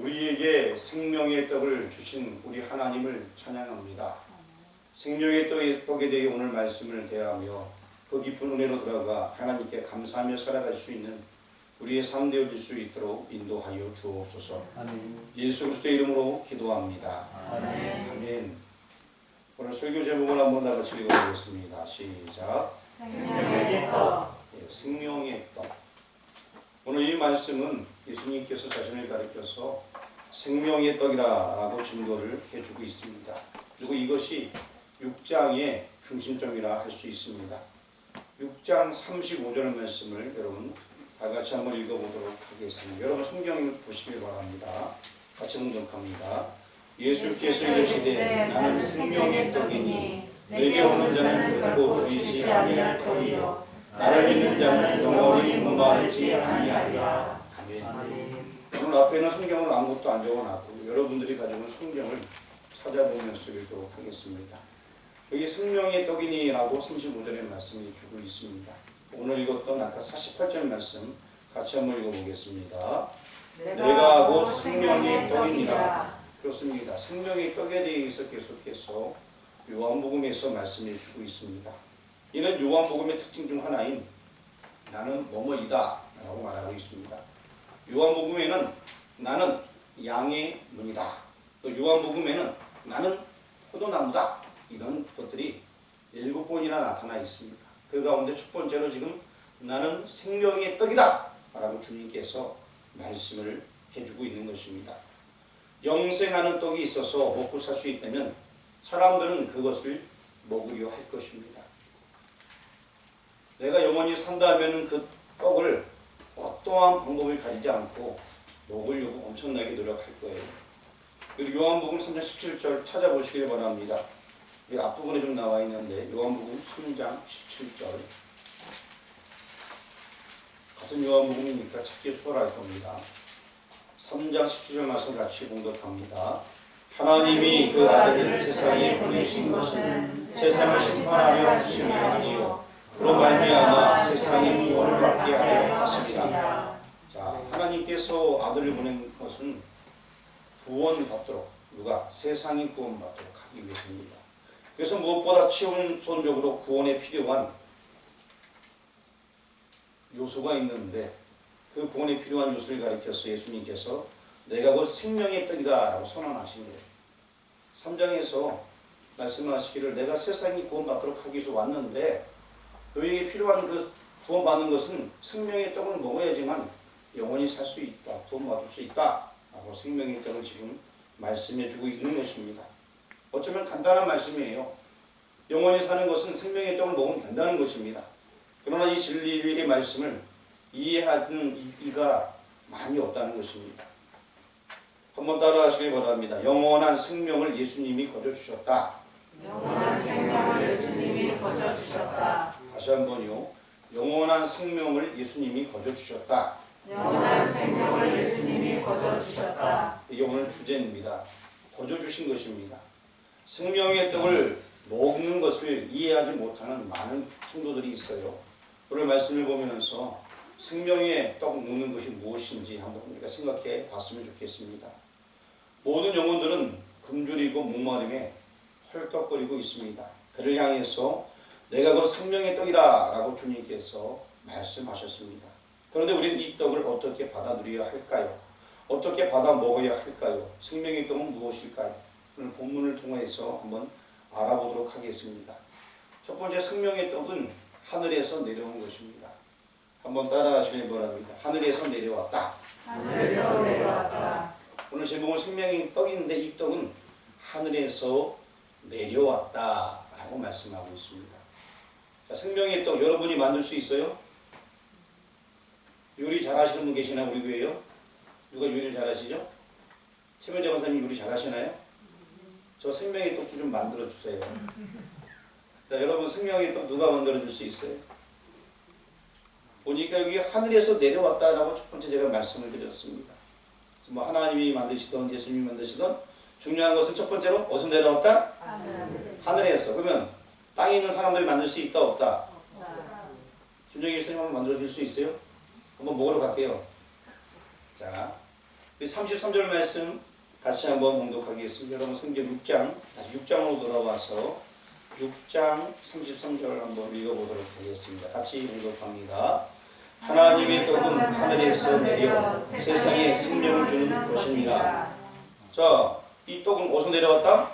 우리에게 생명의 떡을 주신 우리 하나님을 찬양합니다. 생명의 떡에 대해 오늘 말씀을 대하며 그 깊은 은혜로 들어가 하나님께 감사하며 살아갈 수 있는 우리의 삶 되어질 수 있도록 인도하여 주옵소서. 아멘. 예수 그리스도의 이름으로 기도합니다. 아멘. 아멘. 오늘 설교 제목을 한번 다 같이 읽어보겠습니다. 시작. 생명의 떡. 생명의 떡. 오늘 이 말씀은 예수님께서 자신을 가리켜서 생명의 떡이라고 증거를 해주고 있습니다. 그리고 이것이 6장의 중심점이라 할 수 있습니다. 6장 35절 말씀을 여러분 다 같이 한번 읽어보도록 하겠습니다. 여러분 성경 보시길 바랍니다. 같이 묵독합니다. 예수께서 이르시되 나는 생명의 떡이니 내게 오는 자는 결코 줄이지 아니할 터이요 나를 믿는 자는 영원히 목마르지 아니하리라. 아멘. 오늘 앞에는 성경을 아무것도 안 적어놨고 여러분들이 가지고 성경을 찾아보면서 읽도록 하겠습니다. 여기 생명의 떡이니라고 35절의 말씀이 주고 있습니다. 오늘 읽었던 아까 48절 말씀 같이 한번 읽어보겠습니다. 내가 곧 생명의 떡이니라. 그렇습니다. 생명의 떡에 대해서 계속해서 요한복음에서 말씀해 주고 있습니다. 이는 요한복음의 특징 중 하나인 나는 뭐뭐이다 라고 말하고 있습니다. 요한복음에는 나는 양의 문이다. 또 요한복음에는 나는 포도나무다. 이런 것들이 7번이나 나타나 있습니다. 그 가운데 첫 번째로 지금 나는 생명의 떡이다 라고 주님께서 말씀을 해주고 있는 것입니다. 영생하는 떡이 있어서 먹고 살 수 있다면 사람들은 그것을 먹으려 할 것입니다. 내가 영원히 산다면 그 떡을 어떠한 방법을 가리지 않고 먹으려고 엄청나게 노력할 거예요. 그리고 요한복음 3장 17절 찾아보시길 바랍니다. 이 앞부분에 좀 나와 있는데 요한복음 3장 17절 같은 요한복음이니까 찾기 수월할 겁니다. 3장 17절 말씀 같이 공독합니다. 하나님이 그 아들을 세상에 보내신 것은 세상을 심판하려 하심이 아니요 그로 말미암아 세상의 구원을 받게 하려 하심이라. 자, 하나님께서 아들을 보낸 것은 구원받도록 누가 세상이 구원받도록 하기 위해서입니다. 그래서 무엇보다 최우선적으로 구원에 필요한 요소가 있는데 그 구원에 필요한 요소를 가리켜서 예수님께서 내가 곧 생명의 떡이다 라고 선언하신 거예요. 3장에서 말씀하시기를 내가 세상이 구원받도록 하기 위해서 왔는데 너에게 필요한 그 구원받는 것은 생명의 떡을 먹어야지만 영원히 살 수 있다. 구원받을 수 있다. 라고 생명의 떡을 지금 말씀해 주고 있는 것입니다. 어쩌면 간단한 말씀이에요. 영원히 사는 것은 생명의 떡을 먹으면 된다는 것입니다. 그러나 이 진리의 말씀을 이해하는 이가 많이 없다는 것입니다. 한번 따라 하시기 바랍니다. 영원한 생명을 예수님이 거저주셨다. 영원한 생명을 예수님이 거저주셨다. 다시 한번요. 영원한 생명을 예수님이 거저주셨다. 영원한 생명을 예수님이 거저주셨다. 이게 오늘 주제입니다. 거저주신 것입니다. 생명의 떡을 먹는 것을 이해하지 못하는 많은 성도들이 있어요. 오늘 말씀을 보면서 생명의 떡 먹는 것이 무엇인지 한번 우리가 생각해 봤으면 좋겠습니다. 모든 영혼들은 굶주리고 목마름에 헐떡거리고 있습니다. 그를 향해서 내가 그 생명의 떡이라 라고 주님께서 말씀하셨습니다. 그런데 우리는 이 떡을 어떻게 받아 누려야 할까요? 어떻게 받아 먹어야 할까요? 생명의 떡은 무엇일까요? 오늘 본문을 통해서 한번 알아보도록 하겠습니다. 첫 번째 생명의 떡은 하늘에서 내려온 것입니다. 한번 따라하시길 바랍니다. 하늘에서 내려왔다. 하늘에서 내려왔다. 오늘 제목은 생명의 떡인데 이 떡은 하늘에서 내려왔다 라고 말씀하고 있습니다. 자, 생명의 떡 여러분이 만들 수 있어요? 요리 잘하시는 분 계시나 우리 교회요? 누가 요리를 잘하시죠? 최면자 권사님 요리 잘하시나요? 저 생명의 떡 좀 만들어 주세요. 자, 여러분 생명의 떡 누가 만들어 줄 수 있어요? 보니까 여기 하늘에서 내려왔다라고 첫 번째 제가 말씀을 드렸습니다. 뭐 하나님이 만드시던 예수님이 만드시던 중요한 것은 첫 번째로 어디서 내려왔다? 하늘에서. 그러면 땅에 있는 사람들이 만들 수 있다 없다? 김정일 선생님 한번 만들어 줄 수 있어요? 한번 먹으러 갈게요. 자, 우리 33절 말씀 같이 한번 봉독하겠습니다. 여러분 성경 6장, 다시 6장으로 돌아와서 6장 33절 한번 읽어보도록 하겠습니다. 같이 봉독합니다. 하나님의 떡은 하늘에서 내려 세상에 생명을 주는 것입니다. 자, 이 떡은 어디서 내려왔다?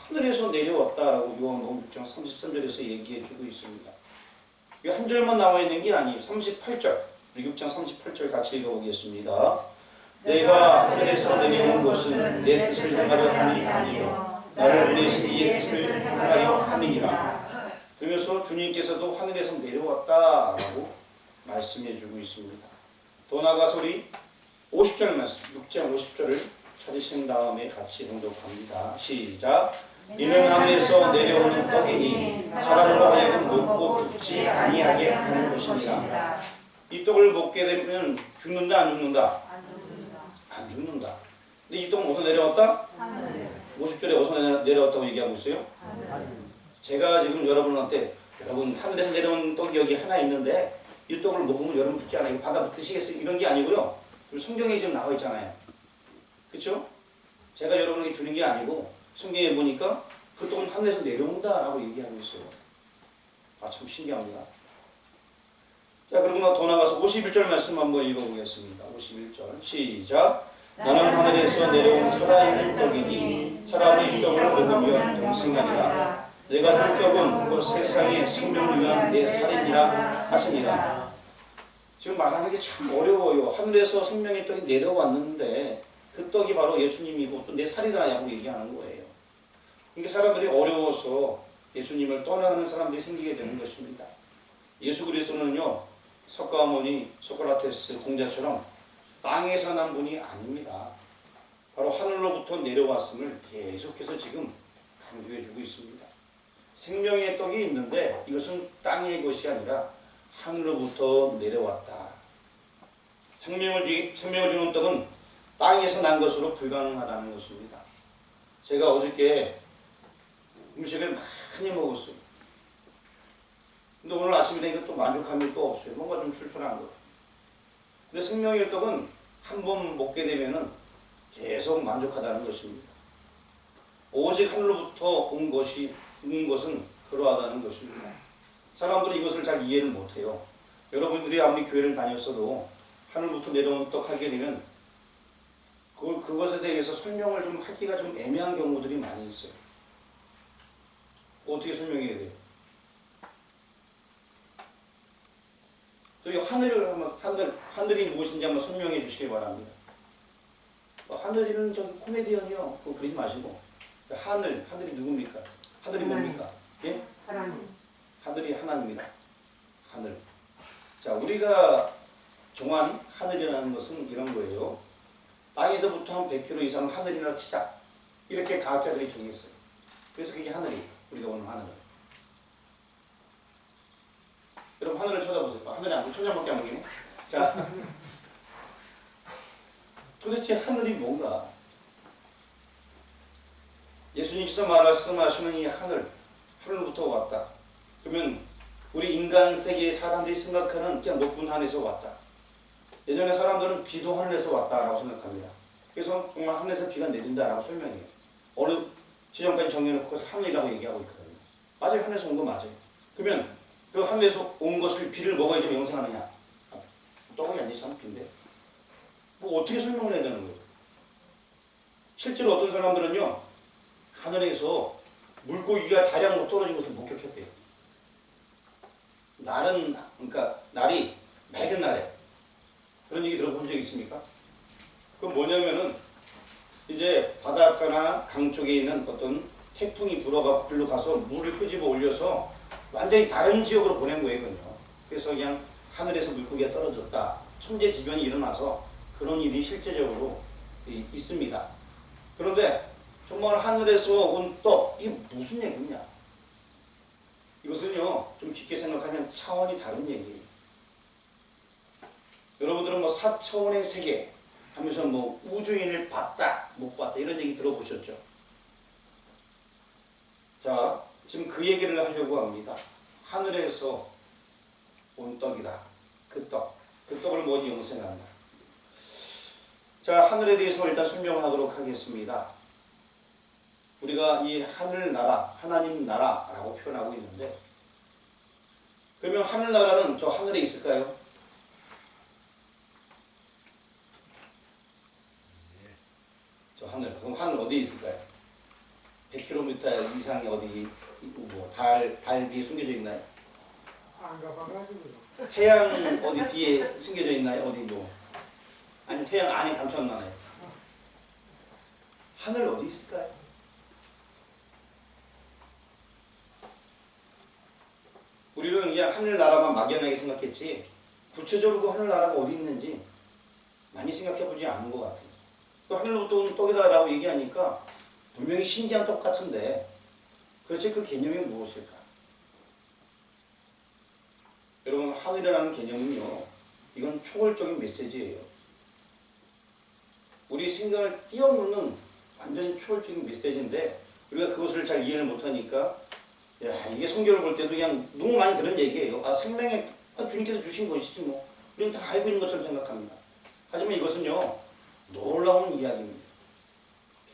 하늘에서 내려왔다라고 요한복음 6장 33절에서 얘기해주고 있습니다. 이 한 절만 나와 있는 게 아니에요. 38절, 6장 38절 같이 읽어보겠습니다. 내가 하늘에서 내려온 것은 내 뜻을 행하려 함이 아니요 나를 보내신 이의 뜻을 행하려 함이니라. 그러면서 주님께서도 하늘에서 내려왔다라고 말씀해주고 있습니다. 더 나아가서 우리 50절 말씀, 6장 50절을 찾으신 다음에 같이 봉독합니다. 시작. 이는 하늘에서 내려오는 떡이니 사람으로 하여금 먹고 죽지 아니하게 하는 것이니라. 이 떡을 먹게 되면 죽는다 안 죽는다? 안 죽는다. 근데 이 떡은 어디서 내려왔다? 50절에 어디서 내려왔다고 얘기하고 있어요? 제가 지금 여러분한테 여러분 하늘에서 내려온 떡이 여기 하나 있는데 이 떡을 먹으면 여러분 죽지 않아요. 받아 드시겠어요? 이런 게 아니고요. 성경에 지금 나와 있잖아요. 그렇죠? 제가 여러분에게 주는 게 아니고 성경에 보니까 그 떡은 하늘에서 내려온다라고 얘기하고 있어요. 아, 참 신기합니다. 자, 그러고 더 나가서 51절 말씀 한번 읽어보겠습니다. 51절 시작. 나는 하늘에서 내려온 살아있는 떡이니 사람이 이 떡을 먹으면 영생하리라. 내가 줄 떡은 곧 세상의 생명을 위한 내 살이니라 하시니라. 지금 말하는 게 참 어려워요. 하늘에서 생명의 떡이 내려왔는데 그 떡이 바로 예수님이고 또 내 살이라고 얘기하는 거예요. 이게 사람들이 어려워서 예수님을 떠나는 사람들이 생기게 되는 것입니다. 예수 그리스도는요, 석가모니 소크라테스 공자처럼 땅에서 난 분이 아닙니다. 바로 하늘로부터 내려왔음을 계속해서 지금 강조해주고 있습니다. 생명의 떡이 있는데 이것은 땅의 것이 아니라 하늘로부터 내려왔다. 생명을 주는 떡은 땅에서 난 것으로 불가능하다는 것입니다. 제가 어저께 음식을 많이 먹었어요. 근데 오늘 아침에 되니까 또 만족함이 또 없어요. 뭔가 좀 출출한 거. 근데 생명의 떡은 한 번 먹게 되면은 계속 만족하다는 것입니다. 오직 하늘로부터 온 것은 그러하다는 것입니다. 사람들이 이것을 잘 이해를 못해요. 여러분들이 아무리 교회를 다녔어도 하늘부터 내려온 떡 하게 되면 그것에 대해서 설명을 좀 하기가 좀 애매한 경우들이 많이 있어요. 어떻게 설명해야 돼요? 또 이 하늘이 무엇인지 한번 설명해 주시기 바랍니다. 하늘이는 저기 코미디언이요. 그거 그러지 마시고. 하늘이 누굽니까? 하늘이 뭡니까? 예? 하나님. 하늘이 하나입니다. 하늘. 자, 우리가 정한 하늘이라는 것은 이런 거예요. 땅에서부터 한 100km 이상 하늘이라 치자. 이렇게 과학자들이 정했어요. 그래서 그게 하늘이에요. 우리가 보는 하늘은. 여러분 하늘을 쳐다보세요. 하늘이 안 보여. 천장밖에 안 보이네. 자, 도대체 하늘이 뭔가? 예수님께서 말씀하시는 이 하늘로부터 왔다. 그러면 우리 인간 세계의 사람들이 생각하는 그냥 높은 하늘에서 왔다. 예전에 사람들은 비도 하늘에서 왔다라고 생각합니다. 그래서 정말 하늘에서 비가 내린다라고 설명해요. 어느 지점까지 정해놓고 그것을 하늘이라고 얘기하고 있거든요. 맞아요. 하늘에서 온 거 맞아요. 그러면 그 하늘에서 온 것을 비를 먹어야지 영생하느냐? 떡이 아니잖아, 비인데. 뭐 어떻게 설명을 해야 되는 거예요? 실제로 어떤 사람들은요, 하늘에서 물고기가 다량으로 떨어진 것을 목격했대요. 그러니까 날이 맑은 날에. 그런 얘기 들어본 적 있습니까? 그건 뭐냐면은 이제 바닷가나 강 쪽에 있는 어떤 태풍이 불어가고 글로 가서 물을 끄집어 올려서 완전히 다른 지역으로 보낸 거예요. 그래서 그냥 하늘에서 물고기가 떨어졌다. 천재지변이 일어나서 그런 일이 실제적으로 있습니다. 그런데 정말 하늘에서 온 떡, 이게 무슨 얘기냐? 이것은요, 좀 깊게 생각하면 차원이 다른 얘기예요. 여러분들은 뭐 4차원의 세계 하면서 뭐 우주인을 봤다, 못 봤다 이런 얘기 들어보셨죠? 자, 지금 그 얘기를 하려고 합니다. 하늘에서 온 떡이다. 그 떡을 뭐지 영생한다. 자, 하늘에 대해서 일단 설명하도록 하겠습니다. 우리가 이 하늘나라, 하나님 나라라고 표현하고 있는데, 그러면 하늘나라는 저 하늘에 있을까요? 저 하늘, 그럼 하늘 어디에 있을까요? 100km 이상이 어디, 뭐 달 뒤에 숨겨져 있나요? 안 가봐가지고. 태양 어디 뒤에 숨겨져 있나요? 어디 뭐? 아니 태양 안에 감춰놨나요? 하늘 어디 있을까요? 우리는 그냥 하늘나라만 막연하게 생각했지 구체적으로 그 하늘나라가 어디 있는지 많이 생각해보지 않은 것 같아요. 그 하늘로부터 오는 떡이다라고 얘기하니까 분명히 신기한 떡 같은데 도대체 그 개념이 무엇일까? 여러분, 하늘이라는 개념은요, 이건 초월적인 메시지예요. 우리 생각을 뛰어넘는 완전히 초월적인 메시지인데 우리가 그것을 잘 이해를 못하니까 야, 이게 성경을 볼 때도 그냥 너무 많이 들은 얘기예요. 아, 생명의 주님께서 주신 것이지 뭐. 우리는 다 알고 있는 것처럼 생각합니다. 하지만 이것은요, 놀라운 이야기입니다.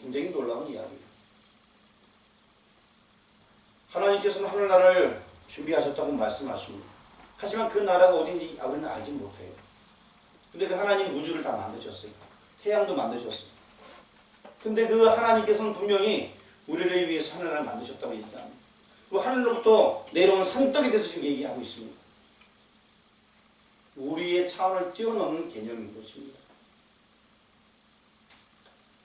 굉장히 놀라운 이야기예요. 하나님께서는 하늘나라를 준비하셨다고 말씀하십니다. 하지만 그 나라가 어딘지 우리는 알지 못해요. 근데 그 하나님 우주를 다 만드셨어요. 태양도 만드셨어요. 근데 그 하나님께서는 분명히 우리를 위해서 하늘나라를 만드셨다고 얘기합니다. 그 하늘로부터 내려온 산떡에 대해서 지금 얘기하고 있습니다. 우리의 차원을 뛰어넘는 개념인 것입니다.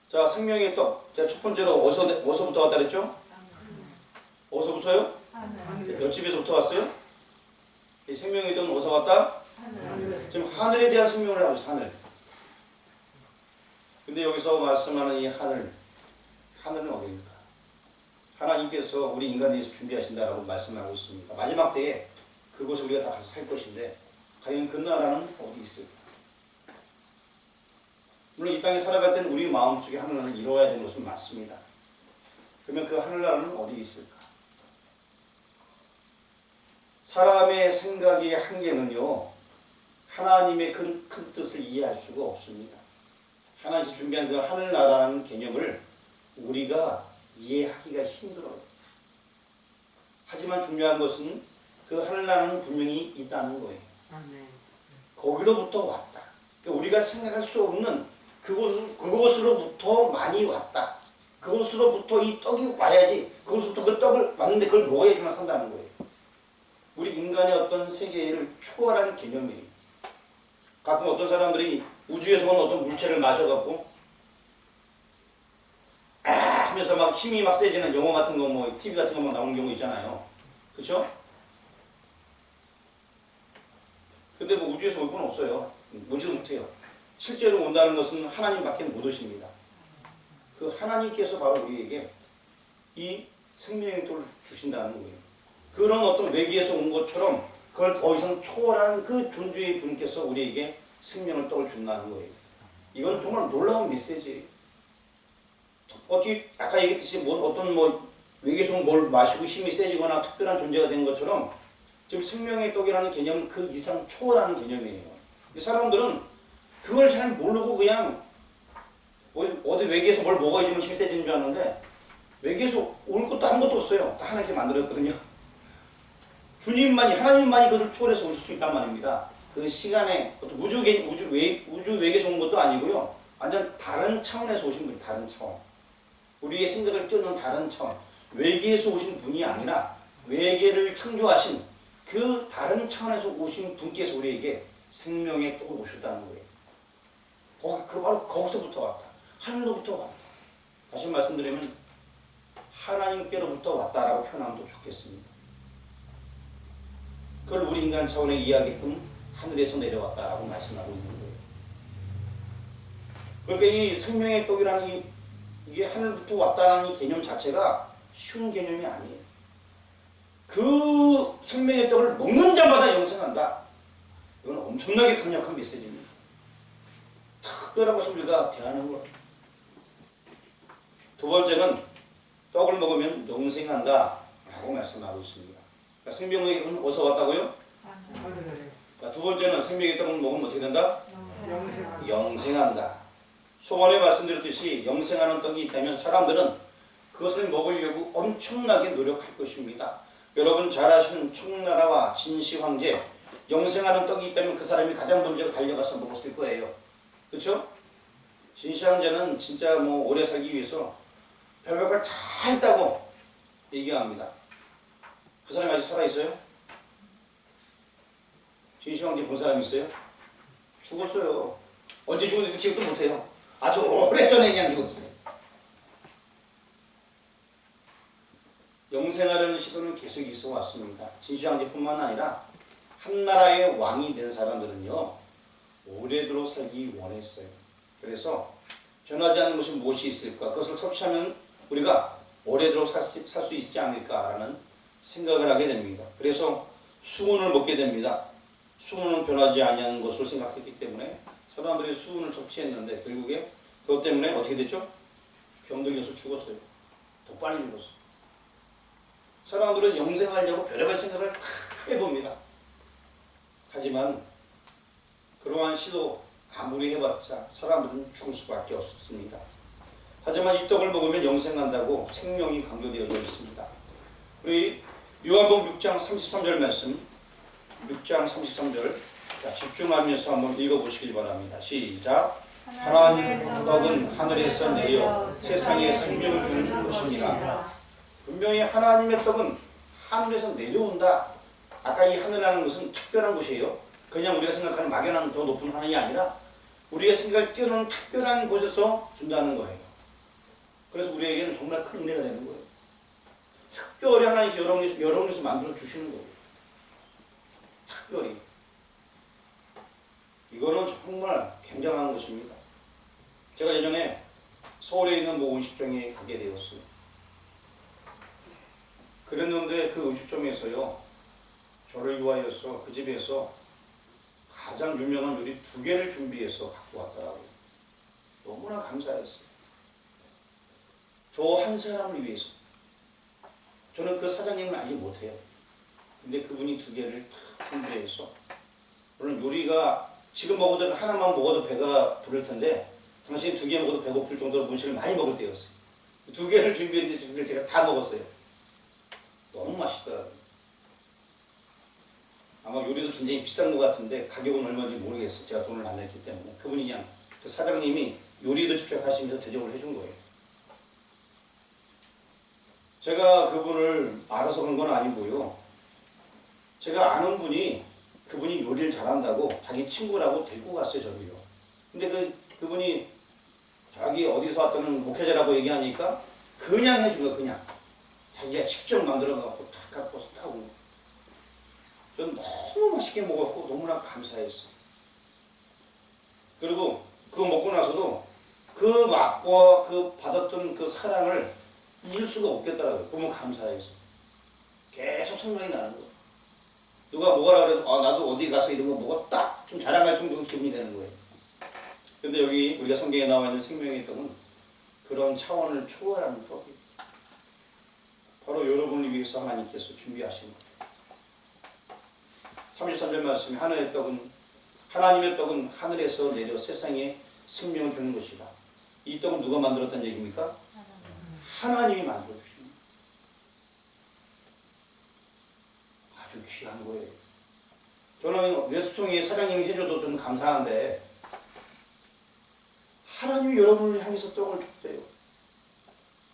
자, 생명의 떡. 자, 첫 번째로 어디서부터 왔다 그랬죠? 어디서부터요? 몇 집에서부터 왔어요? 이 생명의 떡은 어디서 왔다? 지금 하늘에 대한 설명을 하고 있어요. 하늘. 근데 여기서 말씀하는 이 하늘은 어디입니까? 하나님께서 우리 인간에 대해서 준비하신다라고 말씀하고 있습니다. 마지막 때에 그곳에 우리가 다 가서 살 것인데 과연 그 나라는 어디 있을까? 물론 이 땅에 살아갈 때는 우리 마음속에 하늘나라는 이루어야 되는 것은 맞습니다. 그러면 그 하늘나라는 어디 있을까? 사람의 생각의 한계는요, 하나님의 큰 뜻을 이해할 수가 없습니다. 하나님이 준비한 그 하늘나라라는 개념을 우리가 이해하기가 힘들어요. 하지만 중요한 것은 그 하늘나라는 분명히 있다는 거예요. 거기로부터 왔다. 그러니까 우리가 생각할 수 없는 그곳으로부터 많이 왔다. 그곳으로부터 이 떡이 와야지. 그곳으로부터 그 떡을 왔는데 그걸 먹어야지만 산다는 거예요. 우리 인간의 어떤 세계를 초월한 개념이에요. 가끔 어떤 사람들이 우주에서 온 어떤 물체를 마셔갖고 하면서 막 힘이 막 세지는 영화 같은 거, 뭐 TV 같은 거 막 나오는 경우 있잖아요. 그렇죠? 근데 뭐 우주에서 올 건 없어요. 오지도 못해요. 실제로 온다는 것은 하나님밖에 못 오십니다. 그 하나님께서 바로 우리에게 이 생명의 떡을 주신다는 거예요. 그런 어떤 외계에서 온 것처럼 그걸 더 이상 초월하는 그 존재의 분께서 우리에게 생명의 떡을 준다는 거예요. 이건 정말 놀라운 메시지예요. 어떻게 아까 얘기했듯이 어떤 외계에서 뭘 마시고 힘이 세지거나 특별한 존재가 된 것처럼 지금 생명의 떡이라는 개념은 그 이상 초월하는 개념이에요. 근데 사람들은 그걸 잘 모르고 그냥 어디 외계에서 뭘 먹어야지만 힘이 세지는 줄 아는데 외계에서 올 것도 한 것도 없어요. 다 하나님께 만들었거든요. 주님만이, 하나님만이 그것을 초월해서 오실 수 있단 말입니다. 그 시간에 우주 외계에서 온 것도 아니고요. 완전 다른 차원에서 오신 분이, 다른 차원. 우리의 생각을 뛰어넘는 다른 차원. 외계에서 오신 분이 아니라 외계를 창조하신 그 다른 차원에서 오신 분께서 우리에게 생명의 떡을 오셨다는 거예요. 바로 거기서부터 왔다. 하늘로부터 왔다. 다시 말씀드리면 하나님께로부터 왔다라고 표현하면 더 좋겠습니다. 그걸 우리 인간 차원에 이해하게끔 하늘에서 내려왔다라고 말씀하고 있는 거예요. 그러니까 이 생명의 떡이라는 이게 하늘부터 왔다라는 이 개념 자체가 쉬운 개념이 아니에요. 그 생명의 떡을 먹는 자마다 영생한다. 이건 엄청나게 강력한 메시지입니다. 특별한 것을 우리가 대하는 거예요. 두 번째는 떡을 먹으면 영생한다 라고 말씀하고 있습니다. 그러니까 생명의 떡은 어디서 왔다고요? 두 번째는 생명의 떡을 먹으면 어떻게 된다? 영생한다. 초반에 말씀드렸듯이 영생하는 떡이 있다면 사람들은 그것을 먹으려고 엄청나게 노력할 것입니다. 여러분 잘 아시는 청나라와 진시 황제, 영생하는 떡이 있다면 그 사람이 가장 먼저 달려가서 먹었을 거예요. 그렇죠? 진시 황제는 진짜 뭐 오래 살기 위해서 별별 걸 다 했다고 얘기합니다. 그 사람이 아직 살아있어요? 진시 황제 본 사람이 있어요? 죽었어요. 언제 죽었는지 기억도 못해요. 아주 오래전에 그냥 죽었어요. 영생하려는 시도는 계속 있어 왔습니다. 진시 황제뿐만 아니라 한 나라의 왕이 된 사람들은요, 오래도록 살기 원했어요. 그래서 변하지 않는 것이 무엇이 있을까? 그것을 섭취하면 우리가 오래도록 살 수 있지 않을까라는 생각을 하게 됩니다. 그래서 수은을 먹게 됩니다. 수은은 변하지 아니하는 것을 생각했기 때문에 사람들이 수은을 섭취했는데 결국에 그것 때문에 어떻게 됐죠? 병들려서 죽었어요. 더 빨리 죽었어요. 사람들은 영생하려고 별의별 생각을 다 해봅니다. 하지만 그러한 시도 아무리 해봤자 사람들은 죽을 수밖에 없습니다. 하지만 이 떡을 먹으면 영생한다고 생명이 강조되어져 있습니다. 우리 요한복음 6장 33절 말씀, 6장 33절 집중하면서 한번 읽어보시길 바랍니다. 시작. 하나님의 떡은 하늘에서 내려 세상에 생명을 주는 것이니라. 분명히 하나님의 떡은 하늘에서 내려온다. 아까 이 하늘이라는 것은 특별한 곳이에요. 그냥 우리가 생각하는 막연한 더 높은 하늘이 아니라 우리가 생각을 뛰어넘는 특별한 곳에서 준다는 거예요. 그래서 우리에게는 정말 큰 은혜가 되는 거예요. 특별히 하나님께서 여러분에서 만들어 주시는 거예요. 특별히. 이거는 정말 굉장한 것입니다. 제가 예전에 서울에 있는 모 음식점에 가게 되었어요. 그랬는데 그 음식점에서요, 저를 위하여서 그 집에서 가장 유명한 요리 2개를 준비해서 갖고 왔더라고요. 너무나 감사했어요. 저 한 사람을 위해서. 저는 그 사장님을 알지 못해요. 근데 그분이 2개를 다 준비해서, 물론 요리가 지금 먹어도 하나만 먹어도 배가 부를 텐데 당신 2개 먹어도 배고플 정도로 음식을 많이 먹을 때였어요. 2개를 준비했는데 2개를 제가 다 먹었어요. 너무 맛있더라고요. 아마 요리도 굉장히 비싼 것 같은데 가격은 얼마인지 모르겠어요. 제가 돈을 안 냈기 때문에. 그분이 그냥 그 사장님이 요리도 직접 하시면서 대접을 해준 거예요. 제가 그분을 알아서 간 건 아니고요. 제가 아는 분이 그분이 요리를 잘한다고 자기 친구라고 데리고 갔어요, 저를요. 근데 그분이 자기 어디서 왔다는 목회자라고 얘기하니까 그냥 해준 거예요, 그냥. 자기가 직접 만들어갖고 탁 갖고 와서 딱 온 거예요. 전 너무 맛있게 먹었고 너무나 감사했어요. 그리고 그거 먹고 나서도 그 맛과 그 받았던 그 사랑을 잊을 수가 없겠더라고요. 너무 감사해서. 계속 생각이 나는 거예요. 누가 뭐라 그래도 나도 어디 가서 이런 거 먹었다. 좀 자랑할 정도로 기분이 되는 거예요. 근데 여기 우리가 성경에 나와 있는 생명의 떡은 그런 차원을 초월하는 떡이에요. 바로 여러분을 위해서 하나님께서 준비하신 거예요. 33절 말씀에 하나님의 떡은 하늘에서 내려 세상에 생명을 주는 것이다. 이 떡은 누가 만들었다는 얘기입니까? 하나님이 만들어 주신 거예요. 아주 귀한 거예요. 저는 레스토랑에 사장님이 해줘도 저는 감사한데 하나님이 여러분을 향해서 떡을 줬대요.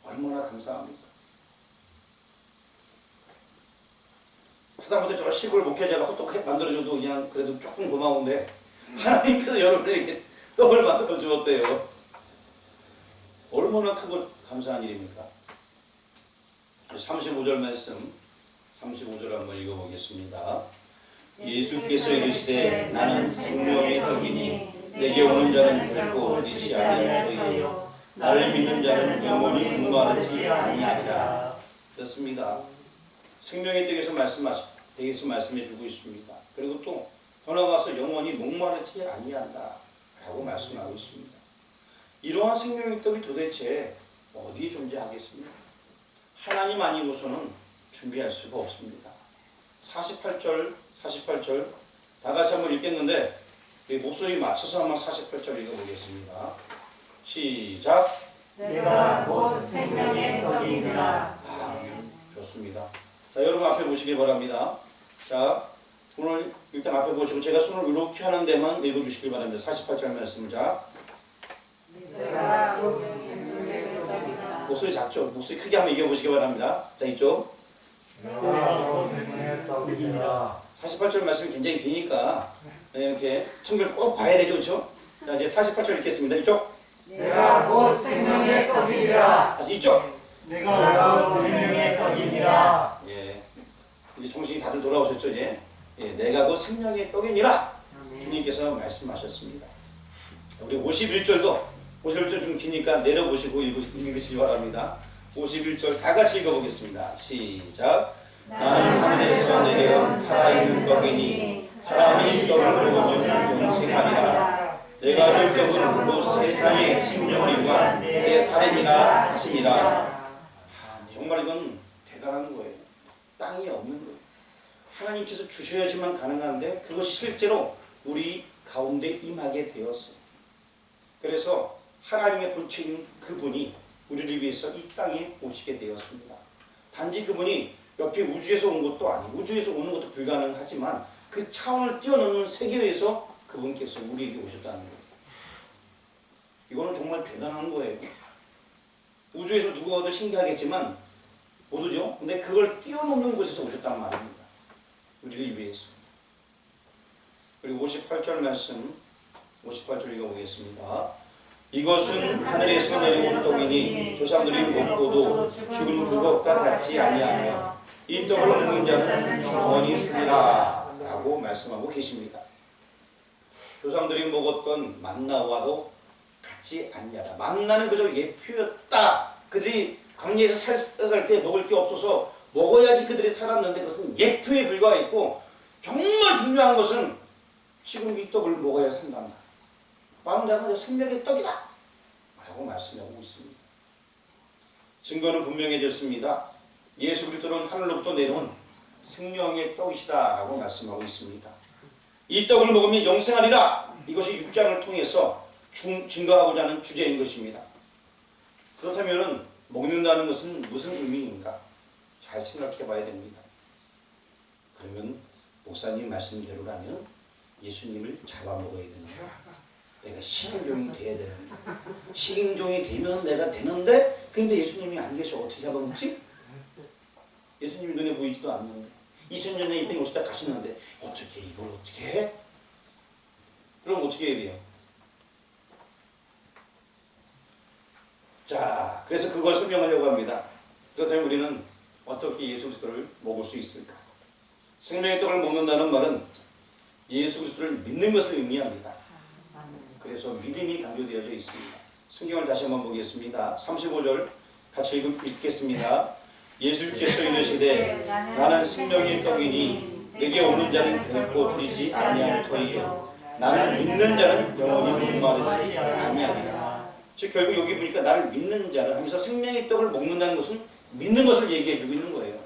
얼마나 감사합니까? 하다못해 저 시골 목회자가 호떡 만들어줘도 그냥 그래도 조금 고마운데 하나님께서 여러분에게 떡을 만들어 주었대요. 얼마나 크고 감사한 일입니까? 35절 말씀, 35절 한번 읽어보겠습니다. 예수께서 이르시되 나는 생명의 떡이니 내게 오는 자는 결코 줄이지 아니할 터이요 나를 믿는 자는 영원히 목마르지 아니하리라. 그렇습니다. 생명의 떡에서 말씀해 주고 있습니다. 그리고 또 더 나아가서 영원히 목마르지 아니한다 라고 말씀하고 있습니다. 이러한 생명의 떡이 도대체 어디에 존재하겠습니까? 하나님 아니고서는 준비할 수가 없습니다. 48절 다 같이 한번 읽겠는데 목소리 맞춰서 한번 48절 읽어보겠습니다. 시작. 내가 곧 생명의 떡이니라. 좋습니다. 자, 여러분 앞에 보시기 바랍니다. 자, 오늘 일단 앞에 보시고 제가 손을 이렇게 하는 데만 읽어주시기 바랍니다. 48절 말씀을. 자, 내가 곧 생명의 떡이니라. 목소리 작죠? 목소리 크게 한번 이겨보시기 바랍니다. 자, 이쪽. 내가 곧 생명의 떡이니라. 48절 말씀이 굉장히 기니까 이렇게 청결 꼭 봐야 되죠, 그렇죠? 자, 이제 48절 읽겠습니다. 이쪽. 내가 곧 생명의 떡이니라. 다시 이쪽. 내가 곧 생명의 떡이니라. 예, 이제 정신이 다들 돌아오셨죠, 이제. 예, 내가 곧 생명의 떡이니라. 주님께서 말씀하셨습니다. 우리 51절도 51절 좀 기니까 내려보시고 읽으시기 바랍니다. 51절 다 같이 읽어보겠습니다. 시작. 나는 하늘에서 내려온 살아있는 떡이니 사람이 떡을 먹으면 영생하리라. 내가 줄 떡은 곧 세상의 생명을 위한 내 살이니라 하시니라. 정말 이건 대단한 거예요. 땅이 없는 거예요. 하나님께서 주셔야지만 가능한데 그것이 실제로 우리 가운데 임하게 되었어요. 그래서 하나님의 본체인 그분이 우리를 위해서 이 땅에 오시게 되었습니다. 단지 그분이 옆에 우주에서 온 것도 아니고 우주에서 오는 것도 불가능하지만 그 차원을 뛰어넘는 세계에서 그분께서 우리에게 오셨다는 거예요. 이거는 정말 대단한 거예요. 우주에서 누가 와도 신기하겠지만 모르죠? 근데 그걸 뛰어넘는 곳에서 오셨단 말입니다. 우리를 위해서. 그리고 58절 말씀 58절 읽어보겠습니다. 이것은 하늘에서 내려온 떡이니 조상들이 먹고도 죽은 그것과 같지 아니하며 이 떡을 먹는 자는 영원히 살리라 라고 말씀하고 계십니다. 조상들이 먹었던 만나와도 같지 않냐다. 만나는 그저 예표였다. 그들이 광야에서 살아갈 때 먹을 게 없어서 먹어야지 그들이 살았는데 그것은 예표에 불과했고 정말 중요한 것은 지금 이 떡을 먹어야 산단다. 마음자가 생명의 떡이다 라고 말씀하고 있습니다. 증거는 분명해졌습니다. 예수 그리스도는 하늘로부터 내려온 생명의 떡이시다 라고 말씀하고 있습니다. 이 떡을 먹으면 영생하리라. 이것이 6장을 통해서 증거하고자 하는 주제인 것입니다. 그렇다면 먹는다는 것은 무슨 의미인가? 잘 생각해 봐야 됩니다. 그러면 목사님 말씀대로라면 예수님을 잡아먹어야 되는 거야. 내가 식인종이 돼야 되는 거야. 식인종이 되면 내가 되는데 근데 예수님이 안 계셔. 어떻게 잡아먹지? 예수님이 눈에 보이지도 않는데 2000년에 이 땅에 오시다 가셨는데 어떻게 이걸 어떻게 해? 그럼 어떻게 해야 돼요? 자, 그래서 그걸 설명하려고 합니다. 그렇다면 우리는 어떻게 예수 그리스도를 먹을 수 있을까? 생명의 떡을 먹는다는 말은 예수 그리스도를 믿는 것을 의미합니다. 그래서 믿음이 강조되어져 있습니다. 성경을 다시 한번 보겠습니다. 35절 같이 읽겠습니다. 예수께서 이르시되 나는 생명의 떡이니 내게 오는 자는 결코 줄이지 아니할 터이요 나는 믿는 자는 영원히 목마르지 아니하리라. 즉 결국 여기 보니까 나를 믿는 자를 하면서 생명의 떡을 먹는다는 것은 믿는 것을 얘기해주고 있는 거예요.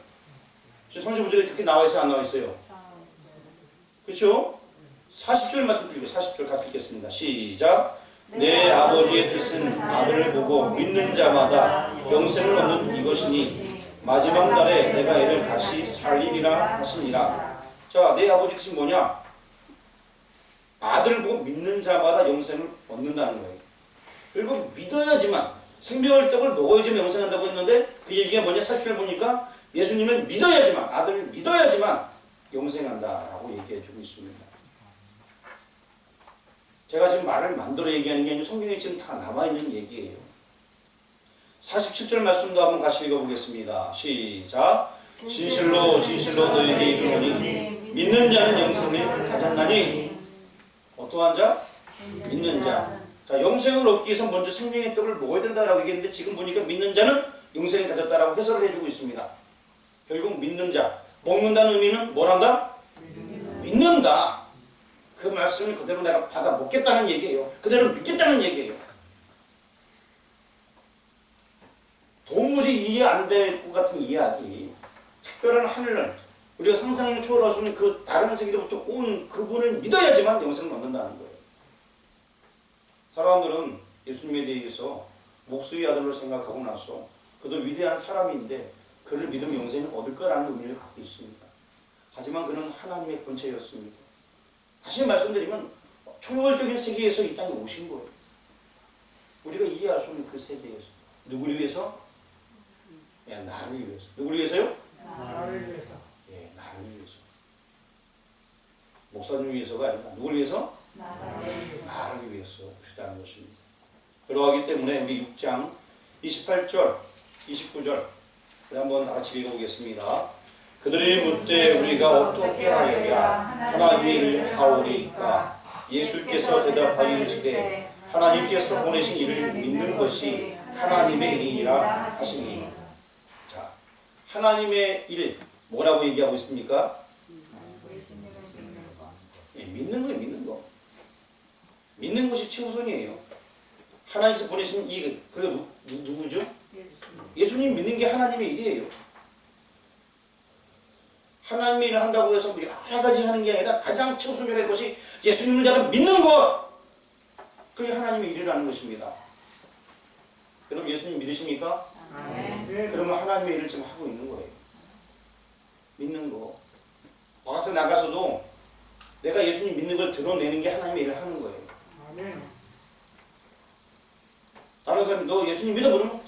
35절에 그렇게 나와있어요? 안 나와있어요? 그렇죠? 40절 말씀 드리고 40절 같이 읽겠습니다. 시작. 내 아버지의 뜻은 아들을 보고 믿는 자마다 영생을 얻는 이것이니 마지막 날에 내가 이를 다시 살리리라 하시니라. 자, 내 아버지 뜻이 뭐냐? 아들을 보고 믿는 자마다 영생을 얻는다는 거예요. 그리고 믿어야지만 생명의 떡을 먹어야지만 영생한다고 했는데 그 얘기가 뭐냐? 40절 보니까 예수님을 믿어야지만 아들을 믿어야지만 영생한다라고 얘기해주고 있습니다. 제가 지금 말을 만들어 얘기하는 게 아니고 성경에 지금 다 남아있는 얘기예요. 47절 말씀도 한번 같이 읽어보겠습니다. 시작. 진실로 진실로 너희에게 이르노니 믿는 자는 영생을 가졌나니. 어떠한 자? 믿는 자. 자, 영생을 얻기 위해서 먼저 생명의 떡을 먹어야 된다라고 얘기했는데 지금 보니까 믿는 자는 영생을 가졌다라고 해석을 해주고 있습니다. 결국 믿는 자. 먹는다는 의미는 뭘 한다? 믿는다. 그 말씀을 그대로 내가 받아 먹겠다는 얘기예요. 그대로 믿겠다는 얘기예요. 도무지 이해 안 될 것 같은 이야기. 특별한 하늘을 우리가 상상을 초월하시는 그 다른 세계로부터 온 그분을 믿어야지만 영생을 얻는다는 거예요. 사람들은 예수님에 대해서 목수의 아들로 생각하고 나서 그도 위대한 사람인데 그를 믿으면 영생을 얻을 거라는 의미를 갖고 있습니다. 하지만 그는 하나님의 본체였습니다. 다시 말씀드리면 초월적인 세계에서 이 땅에 오신 거예요. 우리가 이해할 수 없는 그 세계에서. 누구를 위해서? 예, 나를 위해서. 누구를 위해서요? 나를 위해서. 예, 나를 위해서. 목사님 위해서가 아니라 누구를 위해서? 나를 위해서 오시다는 것입니다. 그러하기 때문에 우리 6장 28절, 29절 한번 같이 읽어보겠습니다. 그들이 묻되 우리가 어떻게 하여야 하나님의 일을 하오리이까? 예수께서 대답하기를 하나님께서 보내신 이를 믿는 것이 하나님의 일이라 하시니. 자, 하나님의 일 뭐라고 얘기하고 있습니까? 예, 믿는 거예요, 믿는 거. 믿는 것이 최우선이에요. 하나님께서 보내신 이 그게 누구죠? 예수님 믿는 게 하나님의 일이에요. 하나님의 일을 한다고 해서 여러 가지 하는 게 아니라 가장 최우선적으로 할 것이 예수님을 내가 믿는 것. 그게 하나님의 일이라는 것입니다. 여러분 예수님 믿으십니까? 그러면 하나님의 일을 지금 하고 있는 거예요. 믿는 거. 밖에 나가서도 내가 예수님 믿는 걸 드러내는 게 하나님의 일을 하는 거예요. 다른 사람이 너 예수님 믿어? 그러면